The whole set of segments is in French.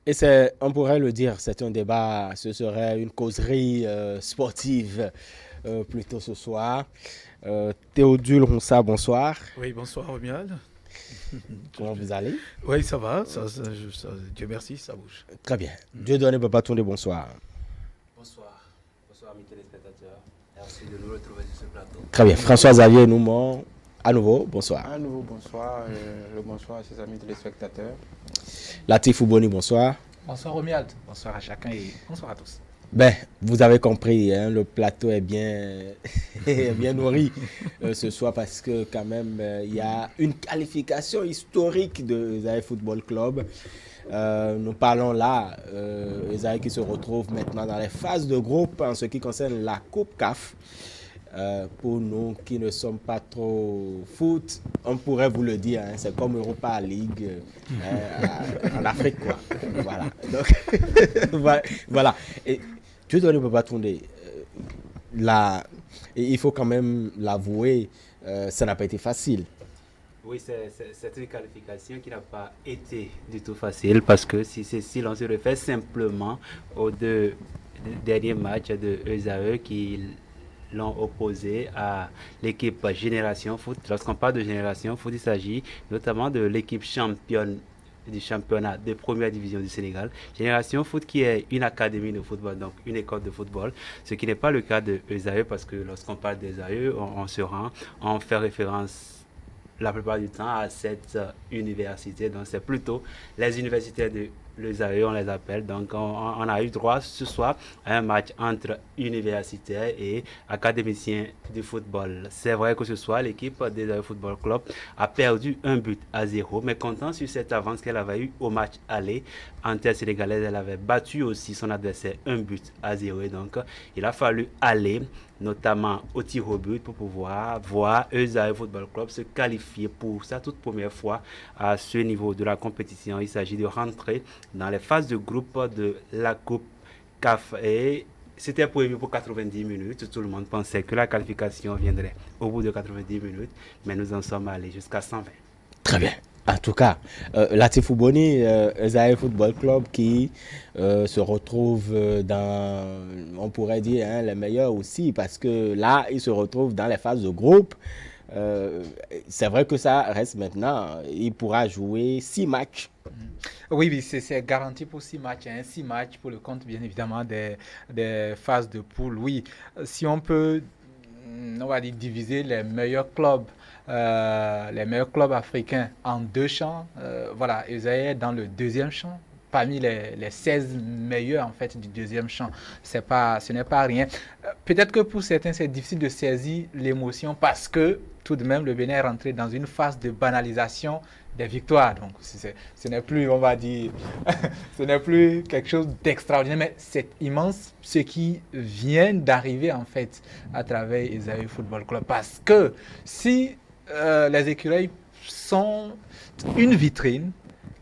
Et c'est, on pourrait le dire, c'est un débat, ce serait une causerie sportive plutôt ce soir. Théodule Ronsa, bonsoir. Oui, bonsoir Romuald. Comment vous allez? Oui, ça va, Dieu merci, ça bouge. Très bien. Dieu donne Papa Tourné, bonsoir. Bonsoir. Bonsoir, mes téléspectateurs. Merci de nous retrouver sur ce plateau. Très bien. François-Xavier Noumon, à nouveau, bonsoir. À nouveau, bonsoir. Le bonsoir à ses amis téléspectateurs. Latif Ouboni, bonsoir. Bonsoir Romuald, bonsoir à chacun et bonsoir à tous. Ben, vous avez compris, hein, le plateau est bien, est bien nourri ce soir parce que quand même, il y a une qualification historique de Esaïe Football Club. Nous parlons là, Esaïe qui se retrouve maintenant dans les phases de groupe en ce qui concerne la Coupe CAF. Pour nous qui ne sommes pas trop foot, on pourrait vous le dire, hein, c'est comme Europa League en Afrique, quoi. Voilà. Donc, voilà. Et Dieu ne peut pas tourner. Et il faut quand même l'avouer, ça n'a pas été facile. Oui, c'est une qualification qui n'a pas été du tout facile parce que si l'on se réfère simplement aux deux derniers matchs de Esaïe qui l'ont opposé à l'équipe Génération Foot. Lorsqu'on parle de Génération Foot, il s'agit notamment de l'équipe championne du championnat de première division du Sénégal. Génération Foot qui est une académie de football, donc une école de football, ce qui n'est pas le cas de Esaïe parce que lorsqu'on parle d'Esaïe, on fait référence la plupart du temps à cette université. Donc c'est plutôt les universités de l'Esaïe, on les appelle. Donc on a eu droit ce soir à un match entre universitaires et académiciens du football. C'est vrai que ce soir, l'équipe des Esaïe Football Club a perdu 1-0, mais comptant sur cette avance qu'elle avait eue au match aller en terre sénégalaise, elle avait battu aussi son adversaire 1-0. Et donc il a fallu aller notamment au tir au but pour pouvoir voir Esaïe Football Club se qualifier pour sa toute première fois à ce niveau de la compétition. Il s'agit de rentrer dans les phases de groupe de la Coupe CAF et c'était prévu pour 90 minutes. Tout le monde pensait que la qualification viendrait au bout de 90 minutes, mais nous en sommes allés jusqu'à 120. Très bien. En tout cas, Latif Ouboni, Esaïe Football Club qui se retrouve dans, on pourrait dire, hein, les meilleurs aussi, parce que là, il se retrouve dans les phases de groupe. C'est vrai que ça reste maintenant. Il pourra jouer 6 matchs. Oui, c'est garanti pour 6 matchs. 6 matchs pour le compte, bien évidemment, des phases de poule. Oui, si on peut, on va dire, diviser les meilleurs clubs africains en 2 champs. Voilà, Esaïe est dans le 2e champ, parmi les 16 meilleurs en fait du 2e champ. Ce n'est pas rien. Peut-être que pour certains, c'est difficile de saisir l'émotion parce que tout de même, le Bénin est rentré dans une phase de banalisation des victoires. Donc, ce n'est plus, on va dire, ce n'est plus quelque chose d'extraordinaire, mais c'est immense ce qui vient d'arriver en fait à travers Esaïe Football Club. Parce que si les écureuils sont une vitrine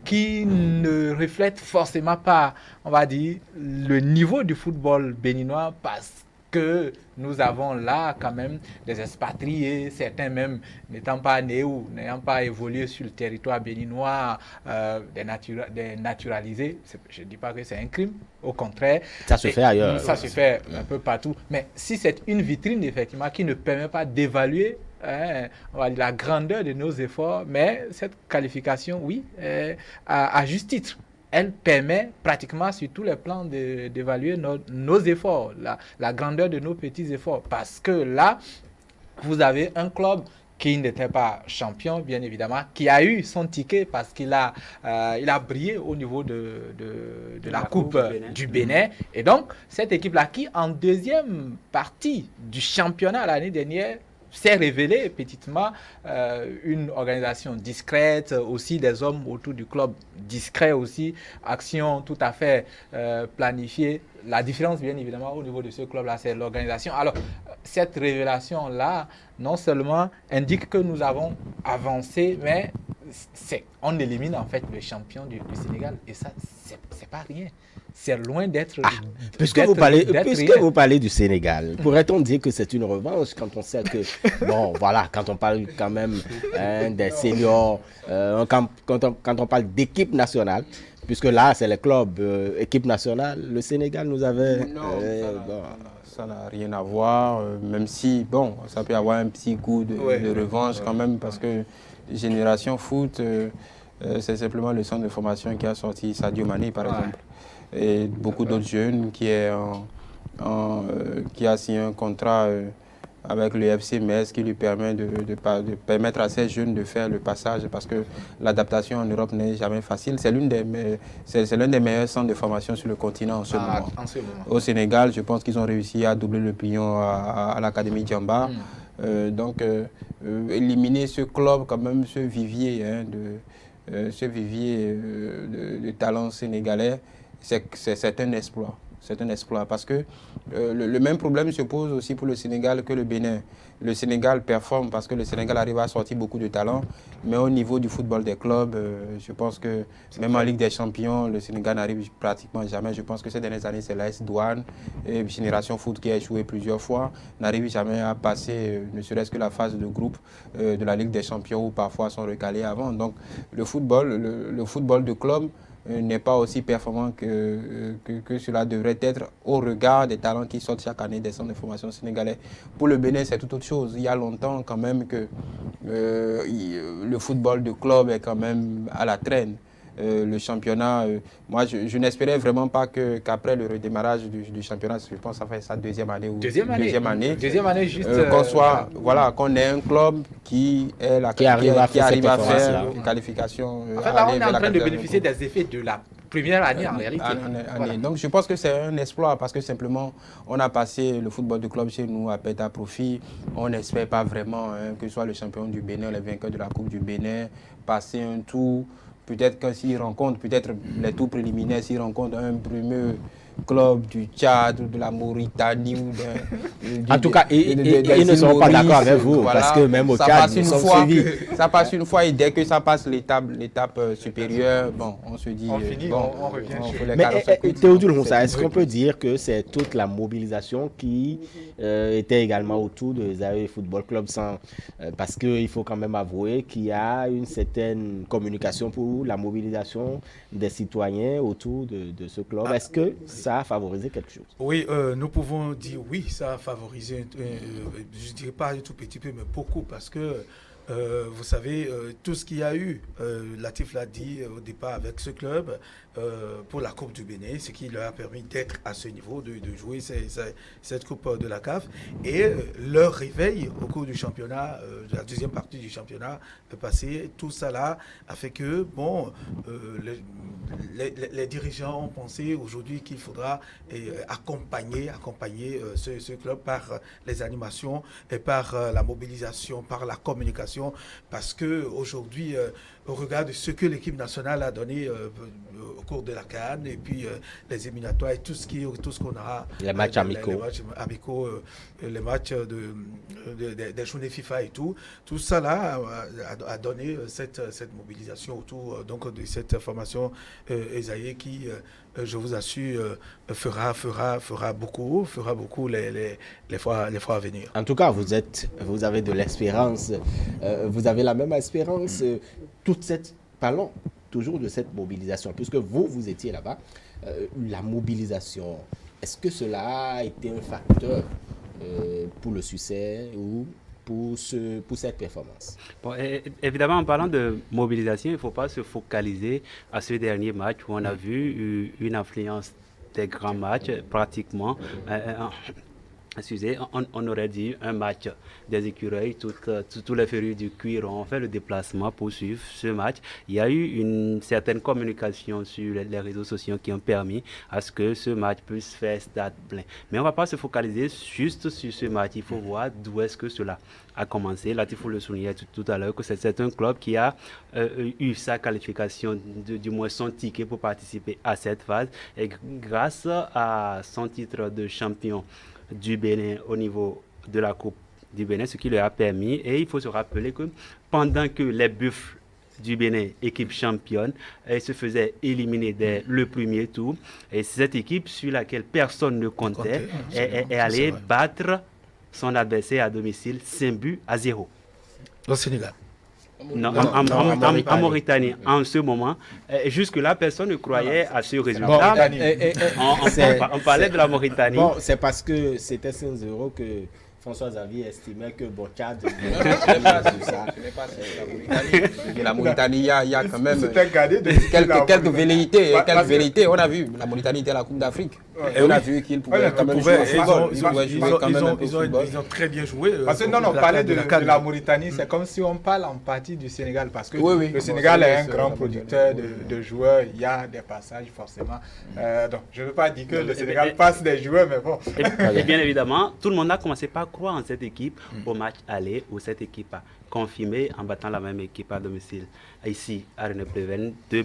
qui ne reflète forcément pas, on va dire, le niveau du football béninois parce que nous avons là quand même des expatriés, certains même n'étant pas nés ou n'ayant pas évolué sur le territoire béninois, des naturalisés. Je ne dis pas que c'est un crime, au contraire. Ça se fait ailleurs. Ça se fait un peu partout. Mais si c'est une vitrine, effectivement, qui ne permet pas d'évaluer la grandeur de nos efforts, mais cette qualification, oui, à juste titre, elle permet pratiquement sur tous les plans d'évaluer nos efforts, la grandeur de nos petits efforts. Parce que là, vous avez un club qui n'était pas champion, bien évidemment, qui a eu son ticket parce qu'il a brillé au niveau de la Coupe du Bénin. Et donc, cette équipe-là, qui en 2e partie du championnat l'année dernière, s'est révélé petitement une organisation discrète, aussi des hommes autour du club discrets aussi, action tout à fait planifiée. La différence, bien évidemment, au niveau de ce club-là, c'est l'organisation. Alors, cette révélation-là, non seulement indique que nous avons avancé, mais on élimine en fait le champion du Sénégal. Et ça, c'est pas rien. C'est loin d'être. Puisque vous parlez du Sénégal, pourrait-on dire que c'est une revanche quand on sait que, bon, voilà, quand on parle quand même des seniors, quand on parle d'équipe nationale, puisque là, c'est le club équipe nationale, le Sénégal nous avait... Ça n'a rien à voir, même si, bon, ça peut avoir un petit goût de revanche quand même, parce que Génération Foot, c'est simplement le centre de formation qui a sorti Sadio Mané, par exemple. Et beaucoup d'autres jeunes qui a signé un contrat avec le FC Metz qui lui permet de permettre à ces jeunes de faire le passage, parce que l'adaptation en Europe n'est jamais facile. C'est l'un des meilleurs centres de formation sur le continent en ce moment. Au Sénégal, je pense qu'ils ont réussi à doubler le pignon à l'Académie Djamba. Donc, éliminer ce club, quand même, ce vivier, de talents sénégalais, c'est un exploit. C'est un exploit parce que le même problème se pose aussi pour le Sénégal que le Bénin. Le Sénégal performe parce que le Sénégal arrive à sortir beaucoup de talents, mais au niveau du football des clubs, je pense que même en Ligue des Champions, le Sénégal n'arrive pratiquement jamais. Je pense que ces dernières années, c'est l'AS Douane et Génération Foot qui a échoué plusieurs fois, n'arrive jamais à passer ne serait-ce que la phase de groupe de la Ligue des Champions où parfois sont recalés avant. Donc le football de club n'est pas aussi performant que cela devrait être au regard des talents qui sortent chaque année des centres de formation sénégalais. Pour le Bénin, c'est tout autre chose. Il y a longtemps quand même que le football de club est quand même à la traîne. Le championnat, moi je n'espérais vraiment pas qu'après le redémarrage du championnat, je pense que ça fait sa deuxième année Deuxième année juste qu'on ait un club qui arrive à faire une qualification. En fait, là, on est en train de bénéficier des effets de la première année en réalité. Voilà. Donc je pense que c'est un exploit parce que simplement on a passé le football de club chez nous à perte à profit. On n'espère pas vraiment que ce soit le champion du Bénin, le vainqueur de la Coupe du Bénin, passer un tour. Peut-être que s'ils rencontrent, peut-être les tours préliminaires, s'ils rencontrent un premier club du Tchad, de la Mauritanie ou en tout cas, ils ne seront pas d'accord avec vous, voilà, parce que même au Tchad, ça passe une fois et dès que ça passe l'étape supérieure, bon, on se dit... On finit, on revient. Mais Théodule Moussa, est-ce qu'on peut dire que c'est toute la mobilisation qui était également autour de Zaïre Football Club parce qu'il faut quand même avouer qu'il y a une certaine communication pour la mobilisation des citoyens autour de ce club. Est-ce que ça a favorisé quelque chose? Oui, nous pouvons dire oui, ça a favorisé, je ne dirais pas un tout petit peu, mais beaucoup, parce que vous savez, tout ce qu'il y a eu, Latif l'a dit au départ avec ce club, pour la Coupe du Bénin, ce qui leur a permis d'être à ce niveau, de jouer cette Coupe de la CAF. Et leur réveil au cours du championnat, de la deuxième partie du championnat passé, tout ça là a fait que, bon, les dirigeants ont pensé aujourd'hui qu'il faudra accompagner ce club par les animations et par la mobilisation, par la communication, parce qu'aujourd'hui, au regard de ce que l'équipe nationale a donné au cours de la CAN et puis les éliminatoires et tout ce qu'on aura, les matchs amicaux, les matchs des journées FIFA et tout ça là a donné cette mobilisation autour donc de cette formation Esaïe qui, je vous assure, fera beaucoup les fois à venir. En tout cas, vous avez de l'espérance, vous avez la même espérance, parlons toujours de cette mobilisation, puisque vous étiez là-bas, la mobilisation, est-ce que cela a été un facteur pour le succès ou pour cette performance? Bon, évidemment, en parlant de mobilisation, il ne faut pas se focaliser à ce dernier match où on a vu une influence des grands matchs pratiquement. Excusez, on aurait dit un match des écureuils, tous les férus du cuir ont fait le déplacement pour suivre ce match. Il y a eu une certaine communication sur les réseaux sociaux qui ont permis à ce que ce match puisse faire stade plein. Mais on ne va pas se focaliser juste sur ce match, il faut voir d'où est-ce que cela a commencé. Là, il faut le souligner tout à l'heure que c'est un club qui a eu sa qualification, du moins son ticket pour participer à cette phase. Et grâce à son titre de champion du Bénin au niveau de la Coupe du Bénin, ce qui leur a permis, et il faut se rappeler que pendant que les Buffles du Bénin, équipe championne, et se faisait éliminer dès le premier tour. Et cette équipe sur laquelle personne ne comptait est allée battre son adversaire à domicile 5-0. Au Sénégal. Non, en Mauritanie, en ce moment. Jusque-là, personne ne croyait à ce résultat. On parlait de la Mauritanie. Bon, c'est parce que c'était 5-0 que François Xavier estimait que Tchad. Ce n'est pas ça. La Mauritanie, il y a quand même quelques velléités. Quelques velléités. On a vu, la Mauritanie était à la Coupe d'Afrique. Et on a vu qu'ils pouvaient quand même jouer au football. Ils ont très bien joué. Parce que non, parler de la Mauritanie, c'est comme si on parle en partie du Sénégal. Parce que le Sénégal est un grand producteur de joueurs. Il y a des passages forcément. Donc, je ne veux pas dire que le Sénégal passe des joueurs, mais bon. Et bien évidemment, tout le monde a commencé par croire en cette équipe au match aller, où cette équipe a confirmé en battant la même équipe à domicile. Ici, à René-Pleven, 2-0.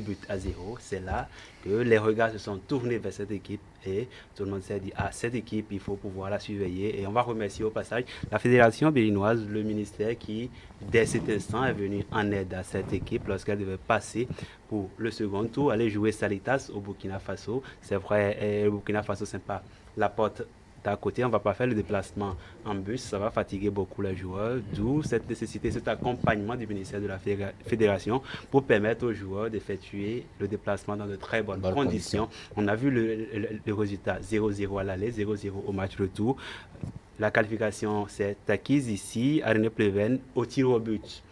C'est là que les regards se sont tournés vers cette équipe et tout le monde s'est dit, cette équipe, il faut pouvoir la surveiller. Et on va remercier au passage la fédération béninoise, le ministère qui, dès cet instant, est venu en aide à cette équipe lorsqu'elle devait passer pour le second tour, aller jouer Salitas au Burkina Faso. C'est vrai, le Burkina Faso, c'est pas la porte d'à côté, on ne va pas faire le déplacement en bus, ça va fatiguer beaucoup les joueurs, d'où cette nécessité, cet accompagnement du ministère de la Fédération pour permettre aux joueurs d'effectuer le déplacement dans de très bonnes conditions. On a vu le résultat 0-0 à l'aller, 0-0 au match retour. La qualification s'est acquise ici à René-Pleven au tir au but.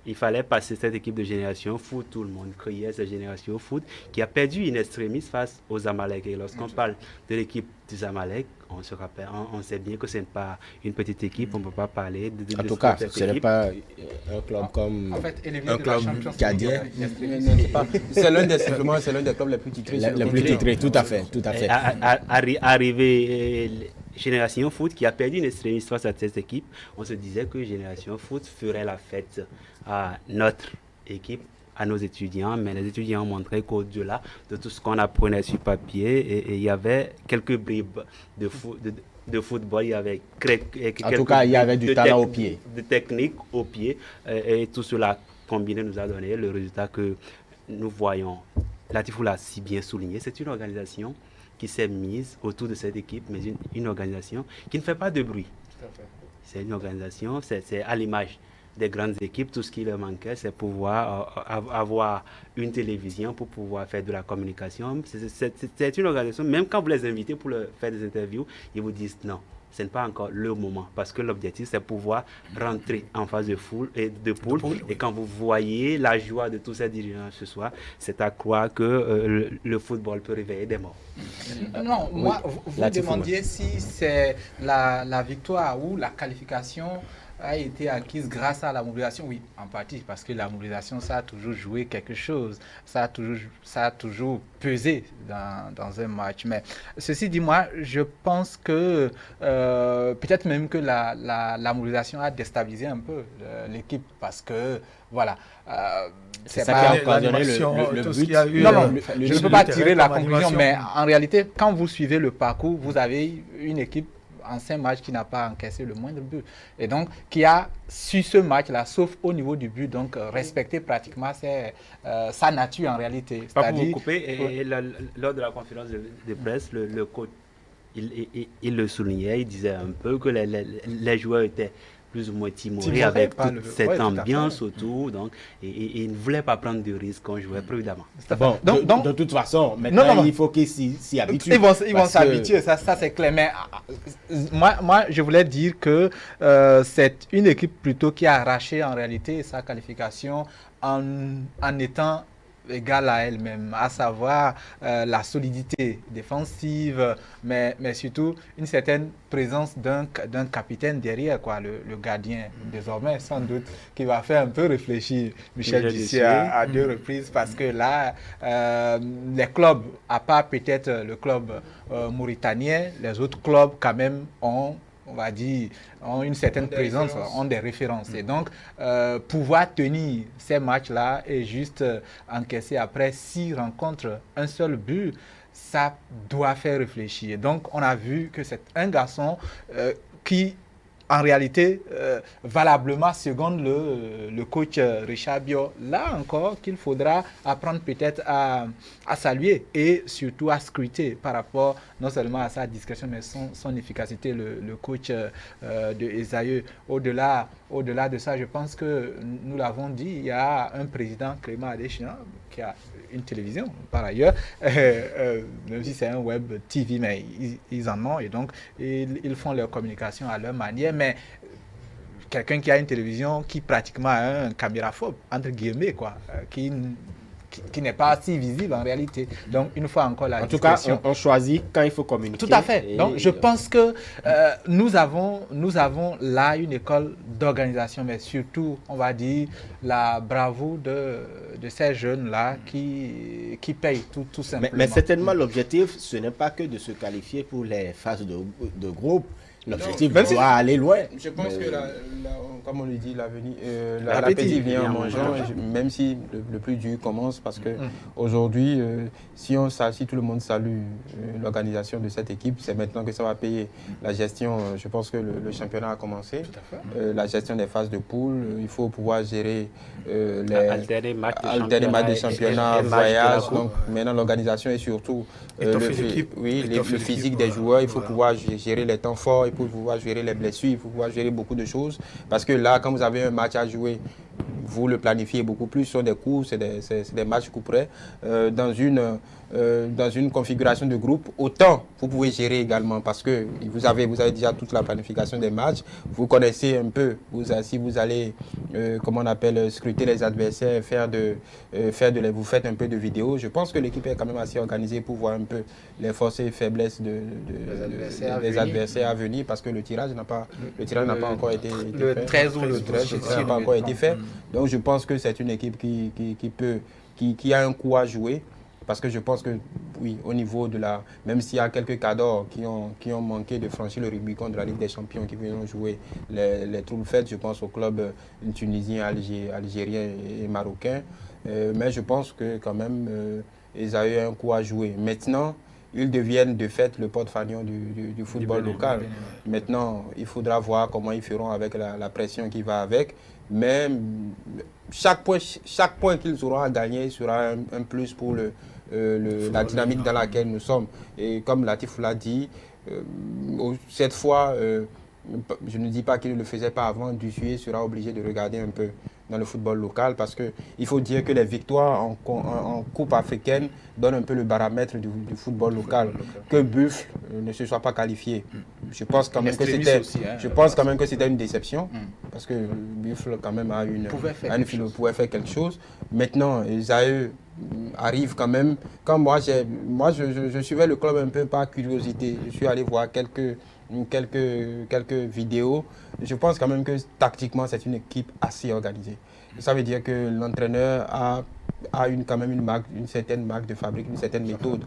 Il fallait passer cette équipe de Génération Foot. Tout le monde criait cette Génération Foot qui a perdu in extremis face aux Zamalek. Et lorsqu'on parle de l'équipe des Zamalek, on se rappelle, on sait bien que ce n'est pas une petite équipe. On ne peut pas parler de en tout cas, ce n'est pas un club comme un club cadien. C'est l'un des clubs les plus titrés. Les plus titrés, tout à fait. Arrivé Génération Foot qui a perdu une extrémiste face à cette équipe, on se disait que Génération Foot ferait la fête à notre équipe, à nos étudiants, mais les étudiants ont montré qu'au-delà de tout ce qu'on apprenait sur papier, et il y avait quelques bribes de football, il y avait en tout cas, il y avait du talent au pied. De technique au pied, et tout cela combiné nous a donné le résultat que nous voyons. Latifou l'a si bien souligné, c'est une organisation qui s'est mise autour de cette équipe, mais une organisation qui ne fait pas de bruit. C'est une organisation, c'est à l'image des grandes équipes, tout ce qui leur manquait, c'est pouvoir avoir une télévision pour pouvoir faire de la communication. C'est une organisation, même quand vous les invitez pour leur faire des interviews, ils vous disent non. Ce n'est pas encore le moment, parce que l'objectif, c'est pouvoir rentrer en phase de poule. Et quand vous voyez la joie de tous ces dirigeants ce soir, c'est à croire que le football peut réveiller des morts. Non, moi, vous demandiez si c'est la victoire ou la qualification a été acquise grâce à la mobilisation. Oui, en partie, parce que la mobilisation, ça a toujours joué quelque chose. Ça a toujours pesé dans un match. Mais ceci dit, moi, je pense que peut-être même que la mobilisation a déstabilisé un peu l'équipe, parce que, voilà, c'est ça qui a occasionné le but. Non, je ne peux pas tirer la conclusion, mais en réalité, quand vous suivez le parcours, vous avez une équipe en 5 matchs qui n'a pas encaissé le moindre but. Et donc, qui a su ce match-là, sauf au niveau du but, donc respecter pratiquement sa nature en réalité. Pas pour vous couper, et lors de la conférence de presse, le coach, il le soulignait, il disait un peu que les joueurs étaient plus ou moins timorés avec toute cette ambiance autour, donc, et il ne voulait pas prendre de risques qu'on jouait prudemment. Bon, donc, de toute façon, maintenant, il faut qu'ils s'y habituent. Ils vont s'habituer, ça c'est clair. Mais moi, je voulais dire que c'est une équipe plutôt qui a arraché en réalité sa qualification en étant égale à elle-même, à savoir la solidité défensive, mais surtout une certaine présence d'un capitaine derrière, quoi, le gardien, désormais, sans doute, qui va faire un peu réfléchir Michel Ducier à 2 reprises, parce que là, les clubs, à part peut-être le club mauritanien, les autres clubs quand même ont, on va dire, ont une certaine présence, ont des références. Et donc, pouvoir tenir ces matchs-là et juste encaisser après 6 rencontres, un seul but, ça doit faire réfléchir. Donc, on a vu que c'est un garçon qui, en réalité, valablement, seconde le coach Richard Bio, là encore, qu'il faudra apprendre peut-être à saluer et surtout à scruter par rapport non seulement à sa discrétion, mais son efficacité, le coach de Esaïe. Au-delà de ça, je pense que nous l'avons dit, il y a un président, Clément Adéchian, qui a une télévision par ailleurs, même si c'est un web TV, mais ils en ont et donc ils font leur communication à leur manière, mais quelqu'un qui a une télévision qui pratiquement a un caméraphobe, entre guillemets, quoi, qui n'est pas si visible en réalité. Donc, une fois encore, la discrétion. En tout cas, on choisit quand il faut communiquer. Tout à fait. Donc, je pense que nous avons là une école d'organisation, mais surtout, on va dire, la bravoure de ces jeunes-là qui payent tout simplement. Mais certainement, l'objectif, ce n'est pas que de se qualifier pour les phases de groupe. L'objectif doit aller loin. Je pense que, comme on le dit, l'appétit vient en mangeant, même si le plus dur commence, parce que aujourd'hui, si tout le monde salue l'organisation de cette équipe, c'est maintenant que ça va payer. La gestion, je pense que le championnat a commencé. La gestion des phases de poule, il faut pouvoir gérer les alterner matchs de championnat, voyage. Donc maintenant, l'organisation est surtout le physique des joueurs. Il faut pouvoir gérer les temps forts. Il faut pouvoir gérer les blessures, il faut pouvoir gérer beaucoup de choses. Parce que là, quand vous avez un match à jouer, vous le planifiez beaucoup plus. Ce sont des coups, c'est des matchs coup près. Dans une configuration de groupe, autant vous pouvez gérer également parce que vous avez déjà toute la planification des matchs. Vous connaissez un peu, si vous allez, comment on appelle, scruter les adversaires, vous faites un peu de vidéos. Je pense que l'équipe est quand même assez organisée pour voir un peu les forces et faiblesses des adversaires à venir parce que le tirage n'a pas encore été fait. Le 13 ou le 13 n'a pas encore été fait. Donc je pense que c'est une équipe qui a un coup à jouer. Parce que je pense que, oui, au niveau de même s'il y a quelques cadors qui ont manqué de franchir le Rubicon de la Ligue des Champions, qui viennent jouer les troubles faits, je pense aux clubs tunisiens, algériens et marocains. Mais je pense que, quand même, ils ont eu un coup à jouer. Maintenant, ils deviennent de fait le porte-fanion du football local. Maintenant, il faudra voir comment ils feront avec la pression qui va avec. Mais chaque point qu'ils auront à gagner sera un plus pour la dynamique dans laquelle nous sommes. Et comme Latif l'a dit, cette fois, je ne dis pas qu'il ne le faisait pas avant, Dussuyer sera obligé de regarder un peu dans le football local parce qu'il faut dire que les victoires en Coupe africaine donnent un peu le paramètre du football local. Que Buffle ne se soit pas qualifié. Je pense quand même que c'était une déception parce que Buffle quand même pouvait faire quelque chose. Maintenant, Esaïe arrive quand même. Quand moi je suivais le club un peu par curiosité. Je suis allé voir quelques vidéos. Je pense quand même que tactiquement, c'est une équipe assez organisée. Ça veut dire que l'entraîneur a quand même une certaine marque de fabrique, une certaine méthode.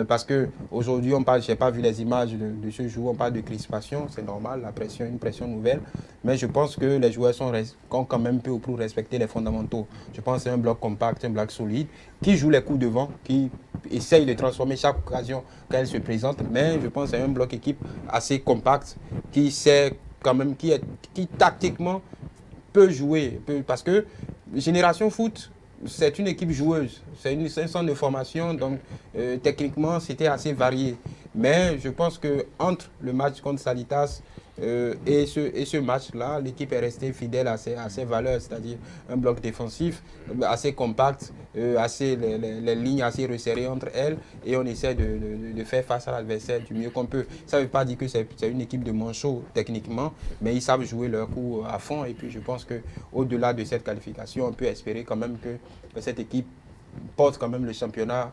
Parce qu'aujourd'hui, je n'ai pas vu les images de ce jour, on parle de crispation, c'est normal, une pression nouvelle. Mais je pense que les joueurs ont quand même peu ou prou respecté les fondamentaux. Je pense que c'est un bloc compact, un bloc solide, qui joue les coups devant, qui essaye de transformer chaque occasion quand elle se présente. Mais je pense que c'est un bloc équipe assez compact, qui sait quand même, qui tactiquement peut jouer. Parce que Génération Foot, c'est une équipe joueuse, c'est un centre de formation, donc techniquement c'était assez varié. Mais je pense qu'entre le match contre Salitas et ce match-là, l'équipe est restée fidèle à ses valeurs, c'est-à-dire un bloc défensif assez compact, les lignes assez resserrées entre elles, et on essaie de faire face à l'adversaire du mieux qu'on peut. Ça ne veut pas dire que c'est une équipe de manchots techniquement, mais ils savent jouer leur coup à fond, et puis je pense qu'au-delà de cette qualification, on peut espérer quand même que cette équipe porte quand même le championnat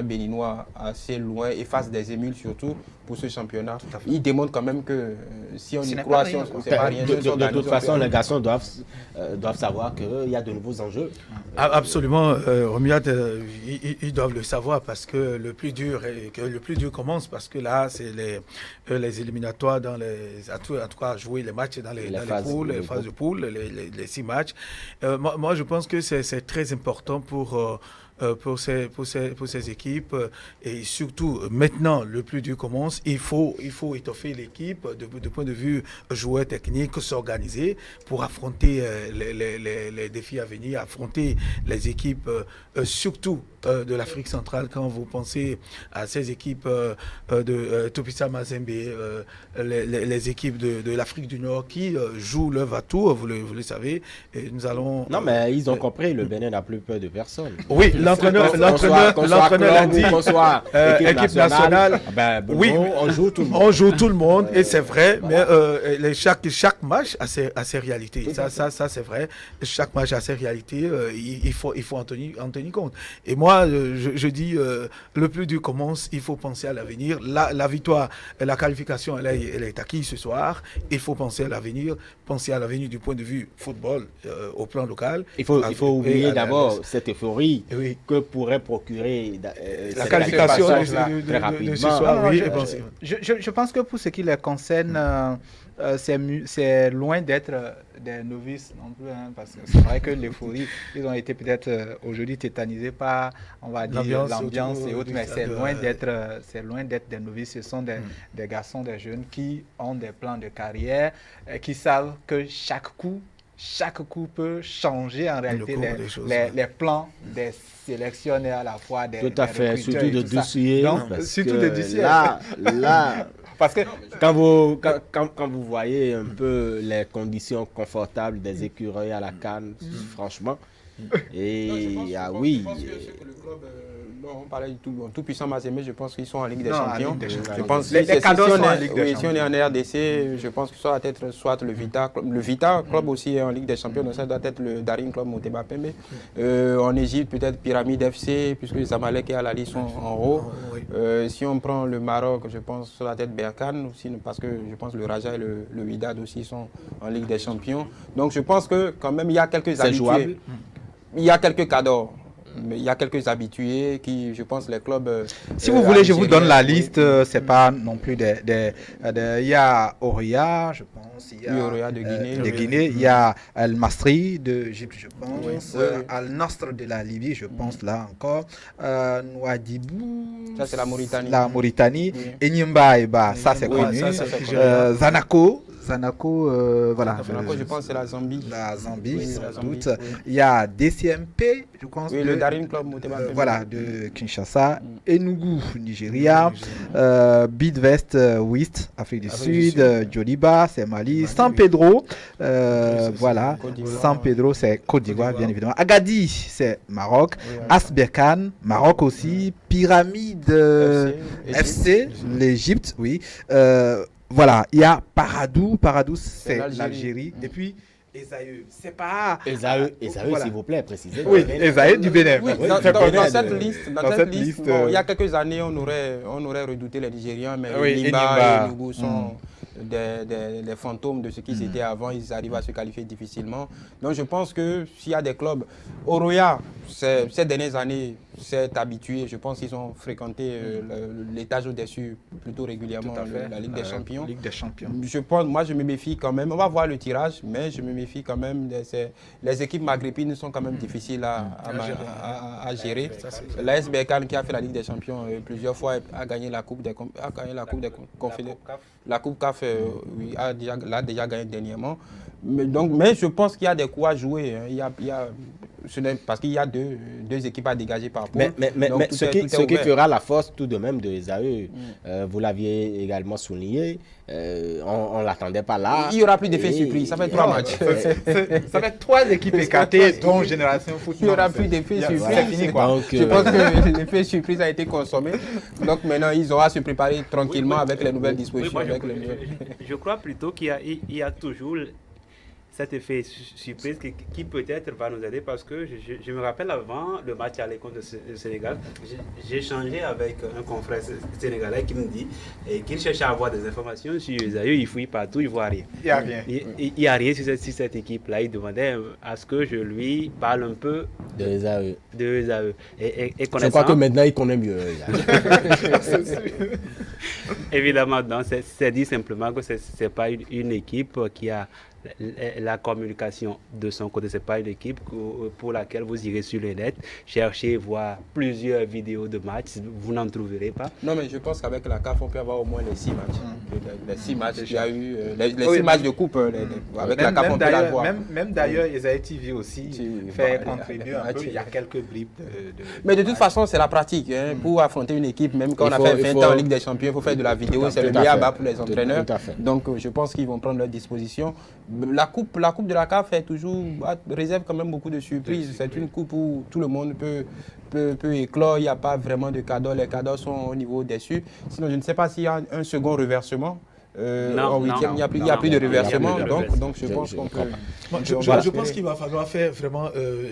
béninois assez loin et fasse des émules surtout pour ce championnat. Il démontre quand même que si on y croit, si on ne sait pas rien. De toute façon, les garçons doivent savoir qu'il y a de nouveaux enjeux. Absolument, Romuald, ils doivent le savoir parce que le plus dur commence parce que là, c'est les éliminatoires en tout cas jouer les matchs dans les poules, les phases de poule, les 6 matchs. Moi, je pense que c'est très important pour pour ces équipes. Et surtout, maintenant, le plus dur commence. Il faut étoffer l'équipe de point de vue joueurs techniques, s'organiser pour affronter les défis à venir, affronter les équipes, surtout de l'Afrique centrale. Quand vous pensez à ces équipes de Topisa Mazembe, les équipes de l'Afrique du Nord qui jouent leur va-tout, vous le savez. Et nous allons... Non, mais ils ont compris, le Bénin n'a plus peur de personne. Oui, l'entraîneur l'a dit. Qu'on soit équipe nationale, oui, on joue tout le monde. On joue tout le monde, et c'est vrai, mais chaque match a ses réalités. Ça c'est vrai. Chaque match a ses réalités. Il faut en tenir compte. Et moi, je dis, le plus dur commence, il faut penser à l'avenir. La victoire, la qualification, elle est acquise ce soir. Il faut penser à l'avenir du point de vue football au plan local. Il faut oublier d'abord cette euphorie que pourrait procurer la qualification très rapidement. de ce soir. Je pense que pour ce qui les concerne, c'est loin d'être des novices non plus, hein, parce que c'est vrai que l'euphorie, ils ont été peut-être aujourd'hui tétanisés par, on va dire, l'ambiance et autres, mais c'est loin d'être des novices. Ce sont des garçons, des jeunes qui ont des plans de carrière, qui savent que chaque coup peut changer en réalité les plans des sélectionneurs à la fois des tout à fait, surtout de Dussuyer. Surtout de Dussuyer. Là, parce que quand vous voyez un peu les conditions confortables des écureuils à la CAN, franchement, et oui. On parlait du tout puissant Mazembe, je pense qu'ils sont en Ligue des Champions. Je pense les cadeaux sont en Ligue des Champions. Si on est en RDC, je pense que ça doit être soit le Vita. Le Vita Club aussi est en Ligue des Champions, donc ça doit être le Daring Club Motema Pembe. En Égypte, peut-être Pyramide FC, puisque les Zamalek et Al-Ali sont en haut. Si on prend le Maroc, je pense que ça doit être Berkane aussi, parce que je pense que le Raja et le Wydad aussi sont en Ligue des Champions. Donc je pense que quand même il y a quelques habitués. Il y a quelques cadors. Mais il y a quelques habitués qui, je pense, les clubs... si vous voulez, je vous donne la liste. C'est pas non plus il y a Oria, je pense. Il y a Oria de Guinée. Il y a Al Masri d'Égypte, je pense. Al Nasr de la Libye, je pense, là encore. Nouadhibou. Ça, c'est la Mauritanie. Et Nimba, ça, c'est connu. Zanako, voilà. Zanako, je pense que c'est la Zambie. La Zambie, sans doute. Il y a DCMP, je pense. Oui, le Daring Club Motema. Voilà, de Kinshasa. Enugu, Nigeria. Bidvest, West, Afrique du Sud. Djoliba, c'est Mali. San Pedro, voilà. San Pedro, c'est Côte d'Ivoire, bien évidemment. Agadir, c'est Maroc. Asberkane, Maroc aussi. Pyramide FC, l'Égypte, oui. Voilà, il y a Paradou, c'est l'Algérie. Et puis, Esaü, c'est pas... Esaü, voilà. S'il vous plaît, précisez. Oui, Esaü du Bénin. Oui, dans cette liste, bon, il y a quelques années, on aurait redouté les Nigérians, mais Nimba et Enugu sont des fantômes de ce qui c'était avant. Ils arrivent à se qualifier difficilement. Donc je pense que s'il y a des clubs... Oroya, ces dernières années, s'est habitué. Je pense qu'ils ont fréquenté l'étage au-dessus plutôt régulièrement, la Ligue des Champions. Je pense, moi, je me méfie quand même. On va voir le tirage, mais je me méfie quand même. Les équipes maghrébines sont quand même difficiles à gérer. La AS Berkane, qui a fait la Ligue des Champions plusieurs fois, a gagné la Coupe des Confédérations. La Coupe CAF, oui, l'a déjà gagné dernièrement. Mais je pense qu'il y a des coups à jouer. Parce qu'il y a deux équipes à dégager par poule. Mais ce qui fera la force tout de même de Esaü, vous l'aviez également souligné, on ne l'attendait pas là. Il n'y aura plus d'effet surprise, ça fait 3 matchs. Ça fait 3 équipes écartées, dont Génération Foot. Il n'y aura plus d'effet surprise. Je pense que l'effet surprise a été consommé. Donc maintenant, ils auront à se préparer tranquillement avec les nouvelles dispositions. Je crois plutôt qu'il y a toujours cet effet surprise qui peut-être va nous aider, parce que je me rappelle avant le match aller contre le Sénégal, j'ai échangé avec un confrère sénégalais qui me dit qu'il cherchait à avoir des informations sur Esaü. Il fouille partout, il ne voit rien. Il n'y a rien. Il n'y a rien sur cette équipe-là. Il demandait à ce que je lui parle un peu de Esaü. Je crois que maintenant il connaît mieux. Évidemment, c'est dit simplement que ce n'est pas une équipe qui a la communication de son côté. Ce n'est pas une équipe pour laquelle vous irez sur les net, chercher, voir plusieurs vidéos de matchs, vous n'en trouverez pas. Non, mais je pense qu'avec la CAF, on peut avoir au moins les 6 matchs. Les 6 matchs qu'il y a eu, les 6 matchs de coupe, avec la CAF, on peut la voir. Même d'ailleurs, Esaïe TV aussi fait contribuer un peu. Il y a quelques bribes mais de toute façon, c'est la pratique. Pour affronter une équipe, même quand on a fait 20 ans en Ligue des Champions, il faut faire de la vidéo, c'est le meilleur pour les entraîneurs. Donc, je pense qu'ils vont prendre leur disposition. La coupe de la CAF est toujours, réserve quand même beaucoup de surprises. C'est une coupe où tout le monde peut éclore. Il n'y a pas vraiment de cadeaux. Les cadeaux sont au niveau déçus. Sinon, je ne sais pas s'il y a un second reversement. En huitième, il n'y a plus de reversement. Donc, je pense qu'on peut. Je pense qu'il va falloir faire vraiment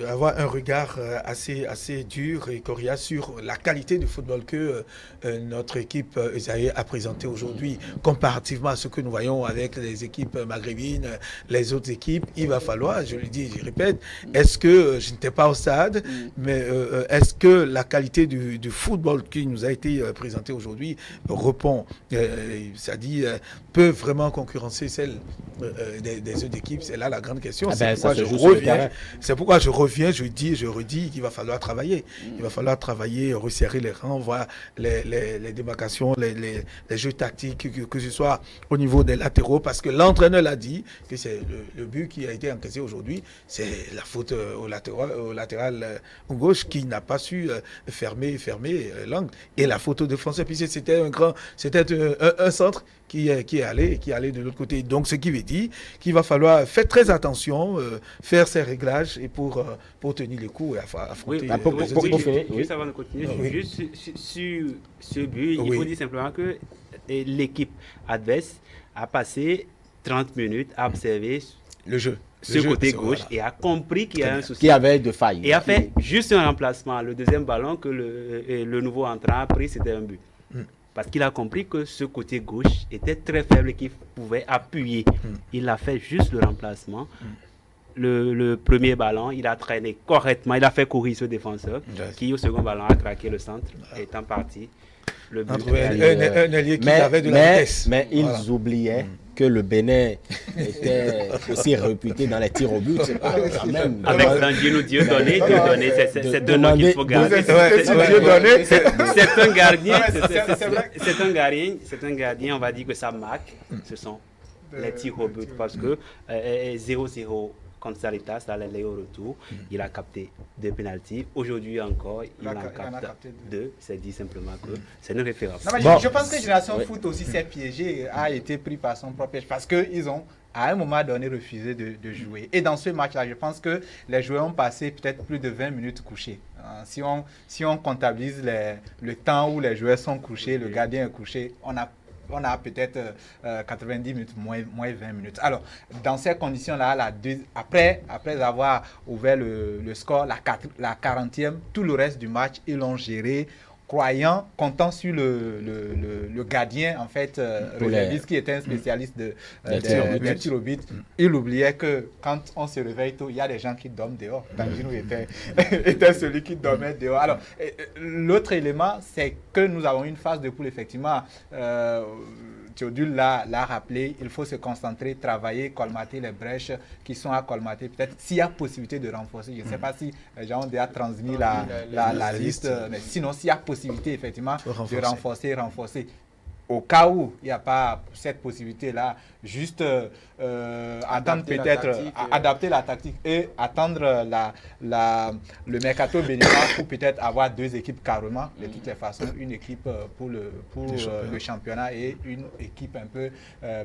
avoir un regard assez dur et coriace sur la qualité du football que notre équipe Esaïe a présenté aujourd'hui, comparativement à ce que nous voyons avec les équipes maghrébines, les autres équipes. Il va falloir, je le dis, je répète, est-ce que je n'étais pas au stade, mais est-ce que la qualité du football qui nous a été présenté aujourd'hui répond, c'est-à-dire peut vraiment concurrencer celle des autres équipes? C'est là la grande question. C'est pourquoi je reviens, je dis et je redis qu'il va falloir travailler. Il va falloir travailler, resserrer les rangs, voir les démarcations, les jeux tactiques, que ce soit au niveau des latéraux, parce que l'entraîneur l'a dit, que c'est le but qui a été encaissé aujourd'hui, c'est la faute au latéral gauche qui n'a pas su fermer l'angle, et la faute au défenseur, puisque c'était un centre qui allait de l'autre côté. Donc, ce qui veut dire qu'il va falloir faire très attention, faire ses réglages et pour tenir les coups et affronter Juste avant de continuer, juste sur ce but, il faut dire simplement que l'équipe adverse a passé 30 minutes à observer le jeu. Ce côté gauche, et a compris qu'il y a un souci. Qu'il y avait de failles. Et a fait juste un remplacement. Le deuxième ballon que le nouveau entrant a pris, c'était un but. Parce qu'il a compris que ce côté gauche était très faible et qu'il pouvait appuyer. Il a fait juste le remplacement. Le premier ballon, il a traîné correctement. Il a fait courir ce défenseur qui, au second ballon, a craqué le centre, étant parti. Le but un allié qui avait de la vitesse. Mais ils oubliaient que le Bénin était aussi réputé dans les tirs au but. C'est pas quand même. Avec Danjino Dieudonné, c'est un nom qu'il faut garder. C'est un gardien. C'est un gardien, on va dire que ça marque. Ce sont les tirs au but. Parce que 0-0 contre Salitas, là, les au retour, il a capté 2 pénaltys. Aujourd'hui encore, il en capte 2. C'est dit simplement que c'est une référence. Non, mais je pense que Génération Foot aussi s'est piégé, a été pris par son propre piège, parce qu'ils ont à un moment donné refusé de jouer. Et dans ce match-là, je pense que les joueurs ont passé peut-être plus de 20 minutes couchés. Si on comptabilise le temps où les joueurs sont couchés, le gardien est couché, on a peut-être 90 minutes, moins 20 minutes. Alors, dans ces conditions-là, après avoir ouvert le score, la 40e, tout le reste du match, ils l'ont géré, comptant sur le gardien, en fait, réserviste, qui était un spécialiste de tir au but. Il oubliait que quand on se réveille tôt, il y a des gens qui dorment dehors. Danjino était celui qui dormait dehors. Alors, l'autre élément, c'est que nous avons une phase de poule, effectivement. Théodule l'a rappelé, il faut se concentrer, travailler, colmater les brèches qui sont à colmater. Peut-être s'il y a possibilité de renforcer, je ne sais pas si les gens ont déjà transmis la liste, mais sinon s'il y a possibilité effectivement de renforcer. Au cas où il n'y a pas cette possibilité-là, juste attendre peut-être, adapter la tactique et attendre le mercato béninois pour peut-être avoir 2 équipes carrément, de toutes les façons, une équipe pour le championnat et une équipe un peu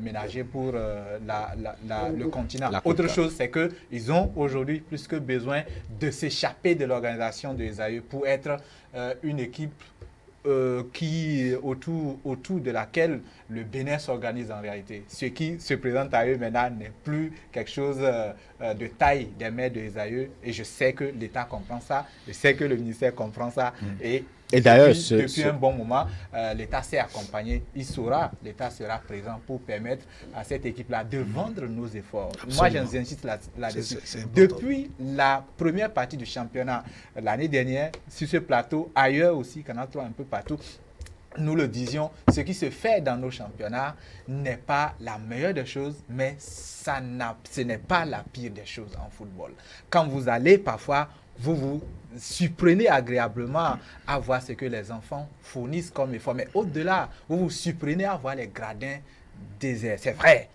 ménagée pour le continent. Autre chose, c'est qu'ils ont aujourd'hui plus que besoin de s'échapper de l'organisation de Esaïe pour être une équipe autour de laquelle le Bénin s'organise en réalité. Ce qui se présente à eux maintenant n'est plus quelque chose de taille des mains de Esaïe, et je sais que l'État comprend ça, je sais que le ministère comprend ça, et d'ailleurs, depuis un bon moment, l'État s'est accompagné, l'État sera présent pour permettre à cette équipe-là de vendre nos efforts. Absolument. Moi, j'insiste là-dessus. Depuis la première partie du championnat l'année dernière, sur ce plateau, ailleurs aussi, Canal 3 un peu partout, nous le disions, ce qui se fait dans nos championnats n'est pas la meilleure des choses, mais ce n'est pas la pire des choses en football. Quand vous allez, parfois, vous vous surprenez agréablement à voir ce que les enfants fournissent comme effort. Mais au-delà, vous vous surprenez à voir les gradins déserts. C'est vrai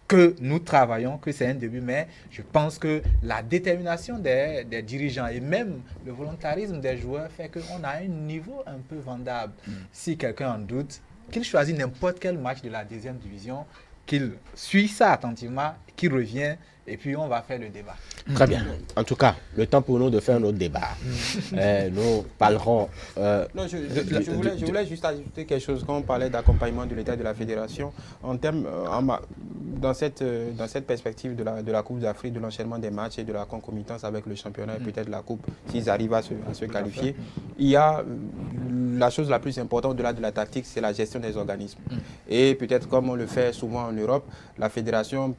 que nous travaillons, que c'est un début, mais je pense que la détermination des dirigeants et même le volontarisme des joueurs fait qu'on a un niveau un peu vendable. Si quelqu'un en doute, qu'il choisit n'importe quel match de la deuxième division, qu'il suit ça attentivement, qu'il revient et puis on va faire le débat. Très bien. En tout cas, le temps pour nous de faire notre débat. Nous parlerons... Non, je voulais juste ajouter quelque chose quand on parlait d'accompagnement de l'État et de la Fédération. Dans cette perspective de la Coupe d'Afrique, de l'enchaînement des matchs et de la concomitance avec le championnat et peut-être la Coupe, s'ils arrivent à se qualifier, il y a la chose la plus importante au-delà de la tactique, c'est la gestion des organismes. Et peut-être comme on le fait souvent en Europe, la Fédération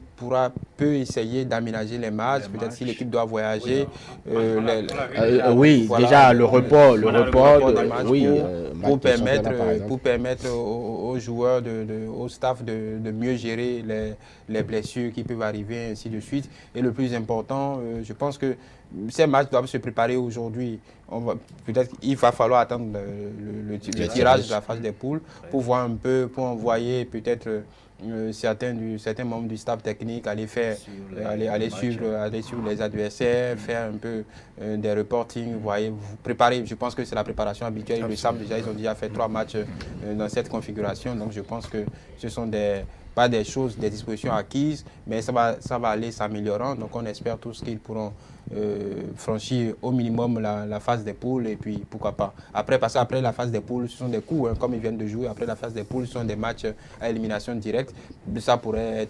peut essayer d'aménager les matchs, peut-être si l'équipe doit voyager. Oui, voilà, déjà le report des matchs oui, pour permettre aux joueurs, au staff de mieux gérer les blessures qui peuvent arriver, ainsi de suite. Et le plus important, je pense que ces matchs doivent se préparer aujourd'hui. Peut-être qu'il va falloir attendre le tirage de la phase des poules pour voir un peu, pour envoyer peut-être certains membres du staff technique aller suivre les adversaires, faire un peu des reportings, vous préparer. Je pense que c'est la préparation habituelle. Ils le savent déjà, ils ont déjà fait 3 matchs dans cette configuration. Donc je pense que ce sont pas des choses, des dispositions acquises, mais ça va aller s'améliorant. Donc on espère tous qu'ils pourront franchir au minimum la phase des poules et puis pourquoi pas. Parce qu'après la phase des poules, ce sont des coups, comme ils viennent de jouer. Après la phase des poules, ce sont des matchs à élimination directe. Ça pourrait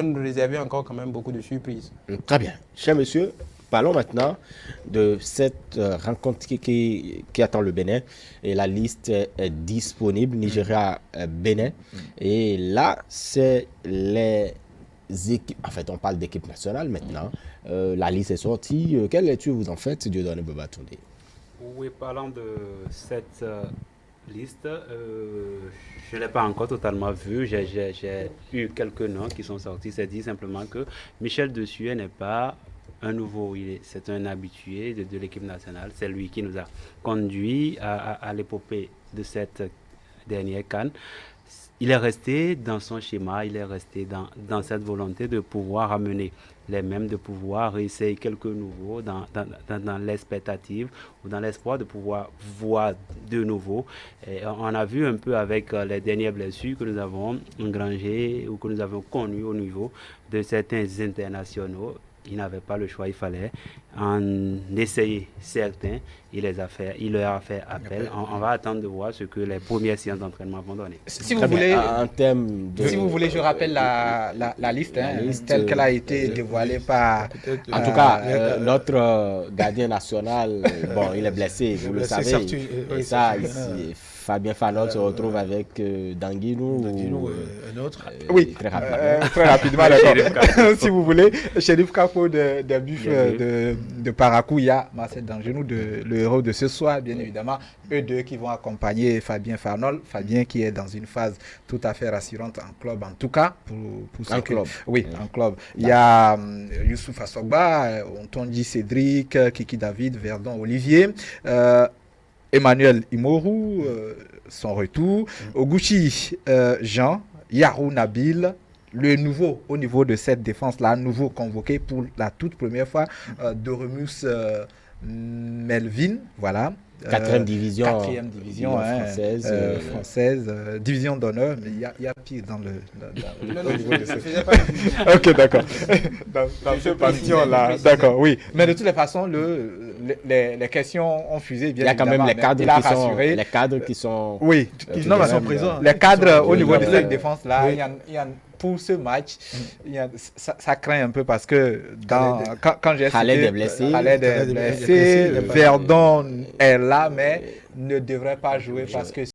nous réserver encore quand même beaucoup de surprises. Très bien. Cher monsieur, parlons maintenant de cette rencontre qui attend le Bénin. Et la liste est disponible, Nigeria-Bénin. Et là, c'est les équipes. En fait, on parle d'équipe nationale maintenant. La liste est sortie. Quelle lecture vous en faites, Dieudonné Bobatunde? Oui, parlant de cette liste, je ne l'ai pas encore totalement vue. J'ai eu quelques noms qui sont sortis. C'est dit simplement que Michel Dessuet n'est pas un nouveau, c'est un habitué de l'équipe nationale. C'est lui qui nous a conduit à l'épopée de cette dernière CAN. Il est resté dans son schéma, il est resté dans cette volonté de pouvoir amener les mêmes, de pouvoir essayer quelques nouveaux dans l'expectative ou dans l'espoir de pouvoir voir de nouveau. Et on a vu un peu avec les dernières blessures que nous avons engrangées ou que nous avons connues au niveau de certains internationaux. Il n'avait pas le choix, il fallait en essayer certains. Il leur a fait appel. On va attendre de voir ce que les premières séances d'entraînement vont donner. Si vous voulez, si vous voulez, je rappelle la liste, telle qu'elle a été dévoilée par... En tout cas, notre gardien national, il est blessé, vous le savez. Et ça, ici, Fabien Fanol se retrouve avec Danguinou un autre. Oui, très rapidement, d'accord. Si vous voulez, Chérif Capo de Buffle de Paracou, il y a Marcel Danguinou, le héros de ce soir, bien évidemment. Eux deux qui vont accompagner Fabien Fanol. Fabien qui est dans une phase tout à fait rassurante en club, en tout cas. En club. Oui, en club. Il y a Youssouf Assogba, Ontonji Cédric, Kiki David, Verdon Olivier. Emmanuel Imorou, son retour. Oguchi Jean, Yarou Nabil, le nouveau au niveau de cette défense-là, nouveau convoqué pour la toute première fois, Doremus Melvin, voilà. 4e division, française, division d'honneur, mais il y a pire dans le niveau de ce... Ok, d'accord. Dans ce pavillon-là, d'accord, oui. Mais de toutes les façons, les questions ont fusé, bien évidemment. Il y a quand même les cadres qui sont... Oui, qui sont présents. Les cadres au niveau de cette défense-là, il y a pour ce match, ça craint un peu parce que quand j'ai cité Khaled est blessé, Verdon est là, mais ne devrait pas jouer parce que